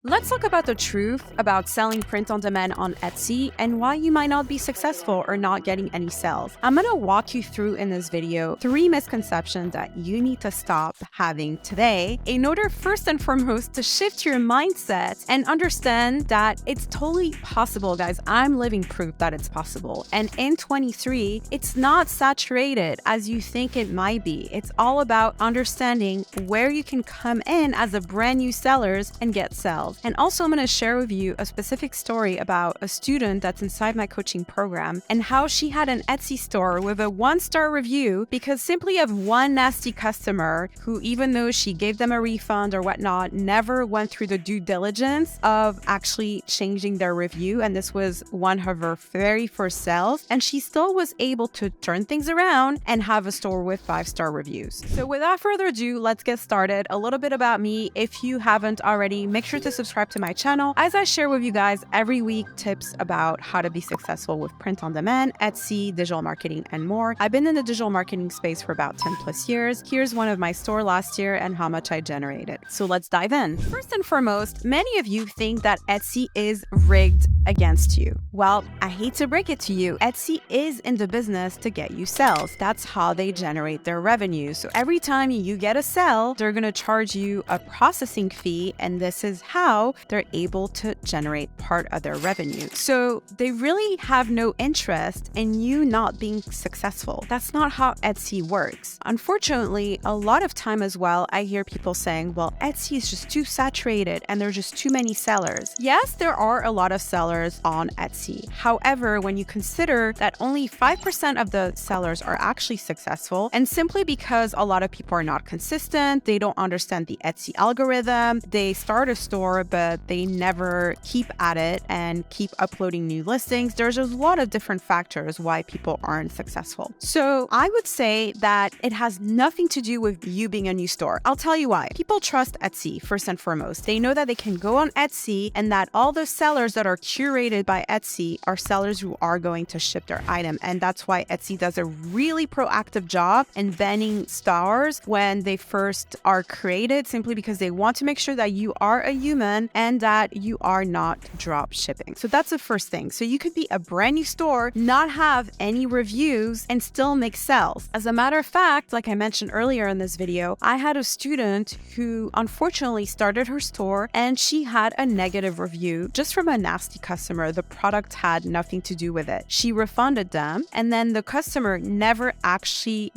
Let's talk about the truth about selling print on demand on Etsy and why you might not be successful or not getting any sales. I'm going to walk you through in this video 3 misconceptions that you need to stop having today in order first and foremost to shift your mindset and understand that it's totally possible, guys. I'm living proof that it's possible. And in 23, it's not saturated as you think it might be. It's all about understanding where you can come in as a brand new sellers and get sales. And also, I'm going to share with you a specific story about a student that's inside my coaching program and how she had an Etsy store with a 1-star review because simply of one nasty customer who, even though she gave them a refund or whatnot, never went through the due diligence of actually changing their review. And this was one of her very first sales. And she still was able to turn things around and have a store with 5-star reviews. So without further ado, let's get started. A little bit about me. If you haven't already, make sure to subscribe to my channel as I share with you guys every week tips about how to be successful with print on demand, Etsy, digital marketing, and more. I've been in the digital marketing space for about 10 plus years. Here's one of my store last year and how much I generated. So let's dive in. First and foremost, many of you think that Etsy is rigged against you. Well, I hate to break it to you, Etsy is in the business to get you sales. That's how they generate their revenue. So every time you get a sale, they're going to charge you a processing fee, and this is how they're able to generate part of their revenue. So they really have no interest in you not being successful. That's not how Etsy works. Unfortunately, a lot of time as well, I hear people saying, well, Etsy is just too saturated and there's just too many sellers. Yes, there are a lot of sellers on Etsy. However, when you consider that only 5% of the sellers are actually successful, and simply because a lot of people are not consistent, they don't understand the Etsy algorithm, they start a store, but they never keep at it and keep uploading new listings. There's a lot of different factors why people aren't successful. So I would say that it has nothing to do with you being a new store. I'll tell you why. People trust Etsy first and foremost. They know that they can go on Etsy and that all the sellers that are curated by Etsy are sellers who are going to ship their item. And that's why Etsy does a really proactive job in banning stars when they first are created, simply because they want to make sure that you are a human and that you are not drop shipping. So that's the first thing. So you could be a brand new store, not have any reviews, and still make sales. As a matter of fact, like I mentioned earlier in this video, I had a student who unfortunately started her store and she had a negative review just from a nasty customer. The product had nothing to do with it. She refunded them, and then the customer never actually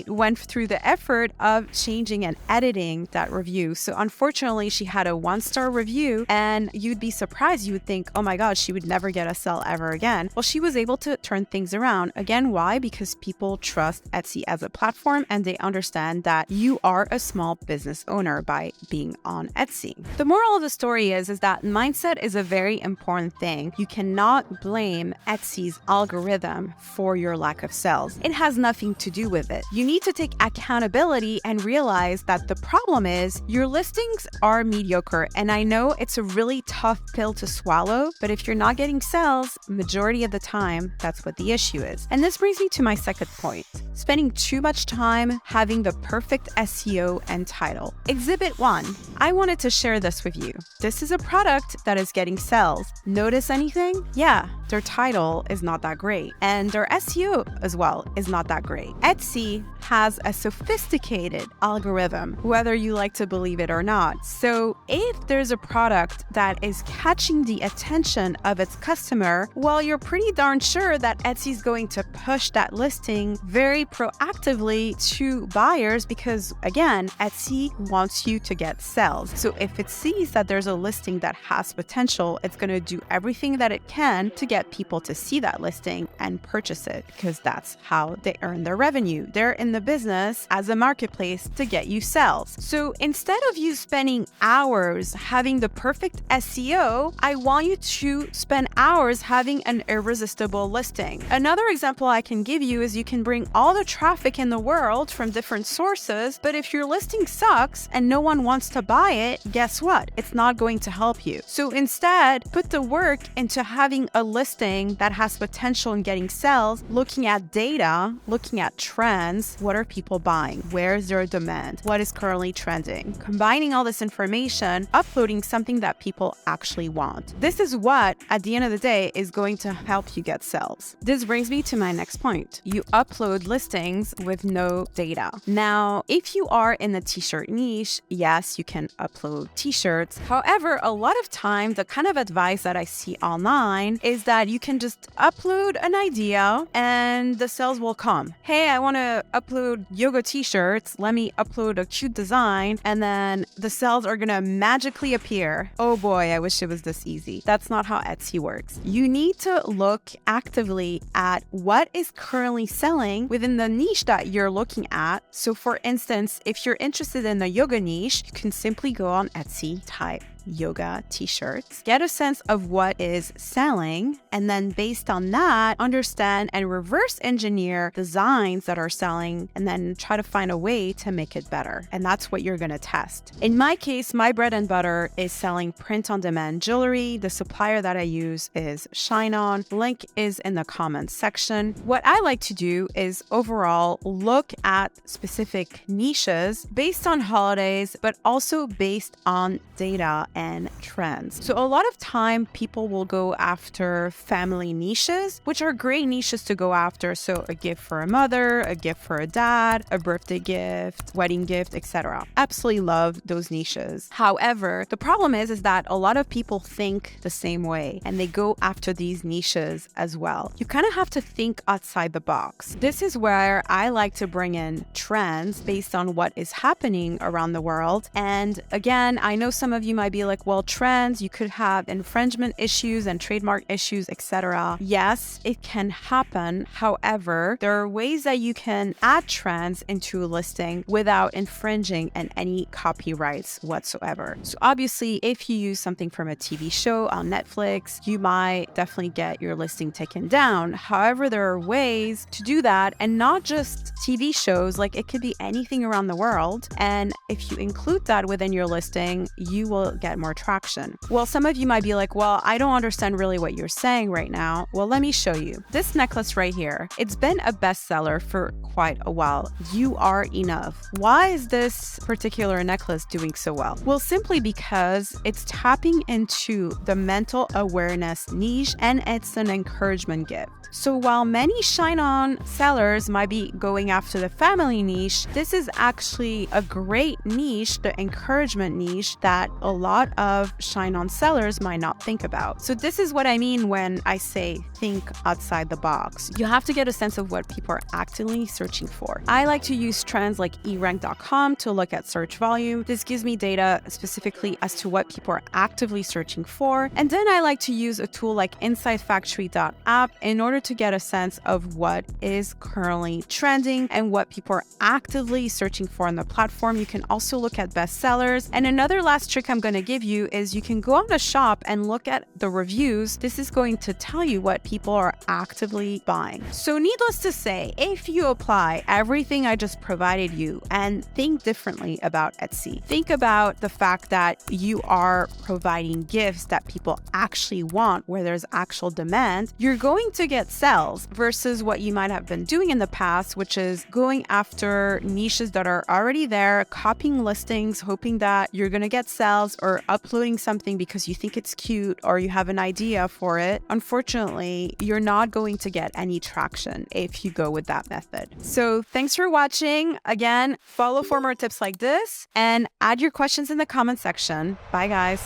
went through the effort of changing and editing that review. So unfortunately, she had a 1-star review, and you'd be surprised. You would think, oh my gosh, she would never get a sale ever again. Well, she was able to turn things around. Again, why? Because people trust Etsy as a platform and they understand that you are a small business owner by being on Etsy. The moral of the story is that mindset is a very important thing. You cannot blame Etsy's algorithm for your lack of sales. It has nothing to do with it. You need to take accountability and realize that the problem is your listings are mediocre. And I know it's a really tough pill to swallow, but if you're not getting sales, majority of the time, that's what the issue is. And this brings me to my second point. Spending too much time having the perfect SEO and title. Exhibit 1. I wanted to share this with you. This is a product that is getting sales. Notice anything? Yeah, their title is not that great. And their SEO as well is not that great. Etsy has a sophisticated algorithm, whether you like to believe it or not. So if there's a product that is catching the attention of its customer, well, you're pretty darn sure that Etsy's going to push that listing very proactively to buyers because, again, Etsy wants you to get sales. So if it sees that there's a listing that has potential, it's going to do everything that it can to get people to see that listing and purchase it, because that's how they earn their revenue. They're in the business as a marketplace to get you sales. So instead of you spending hours having the perfect SEO, I want you to spend hours having an irresistible listing. Another example I can give you is you can bring all the traffic in the world from different sources, but if your listing sucks and no one wants to buy it, guess what? It's not going to help you. So instead, put the work into having a listing that has potential in getting sales, looking at data, looking at trends. What are people buying? Where is their demand? What is currently trending? Combining all this information, uploading something that people actually want. This is what, at the end of the day, is going to help you get sales. This brings me to my next point. You upload listings with no data. Now, if you are in the t-shirt niche, yes, you can upload t-shirts. However, a lot of time, the kind of advice that I see online is that you can just upload an idea and the sales will come. Hey, I want to upload yoga t-shirts. Let me upload a cute design and then the sales are going to magically appear. Oh boy, I wish it was this easy. That's not how Etsy works. You need to look actively at what is currently selling within the niche that you're looking at. So for instance, if you're interested in the yoga niche, you can simply go on Etsy, type yoga t-shirts, get a sense of what is selling, and then based on that, understand and reverse engineer designs that are selling, and then try to find a way to make it better. And that's what you're going to test. In my case, my bread and butter is selling print-on-demand jewelry. The supplier that I use is Shine-On. Link is in the comments section. What I like to do is overall look at specific niches based on holidays, but also based on data and trends. So a lot of time people will go after family niches, which are great niches to go after. So a gift for a mother, a gift for a dad, a birthday gift, wedding gift, etc. Absolutely love those niches. However, the problem is that a lot of people think the same way and they go after these niches as well. You kind of have to think outside the box. This is where I like to bring in trends based on what is happening around the world. And again, I know some of you might be like, well, trends, you could have infringement issues and trademark issues, etc. Yes, it can happen. However, there are ways that you can add trends into a listing without infringing on any copyrights whatsoever. So obviously, if you use something from a TV show on Netflix, you might definitely get your listing taken down. However, there are ways to do that, and not just TV shows, like it could be anything around the world. And if you include that within your listing, you will get more traction. Well, some of you might be like, well, I don't understand really what you're saying right now. Well, let me show you. This necklace right here, it's been a bestseller for quite a while. You Are Enough. Why is this particular necklace doing so well? Well, simply because it's tapping into the mental awareness niche and it's an encouragement gift. So while many Shine-On sellers might be going after the family niche, this is actually a great niche, the encouragement niche, that a lot of Shine-On sellers might not think about. So this is what I mean when I say think outside the box. You have to get a sense of what people are actively searching for. I like to use trends like erank.com to look at search volume. This gives me data specifically as to what people are actively searching for. And then I like to use a tool like insightfactory.app in order to get a sense of what is currently trending and what people are actively searching for on the platform. You can also look at bestsellers. And another last trick I'm going to give you is you can go on the shop and look at the reviews. This is going to tell you what people are actively buying. So needless to say, if you apply everything I just provided you and think differently about Etsy, think about the fact that you are providing gifts that people actually want, where there's actual demand, you're going to get sales versus what you might have been doing in the past, which is going after niches that are already there, copying listings, hoping that you're going to get sales, or uploading something because you think it's cute or you have an idea for it. Unfortunately, you're not going to get any traction if you go with that method. So thanks for watching. Again, follow for more tips like this and add your questions in the comment section. Bye guys.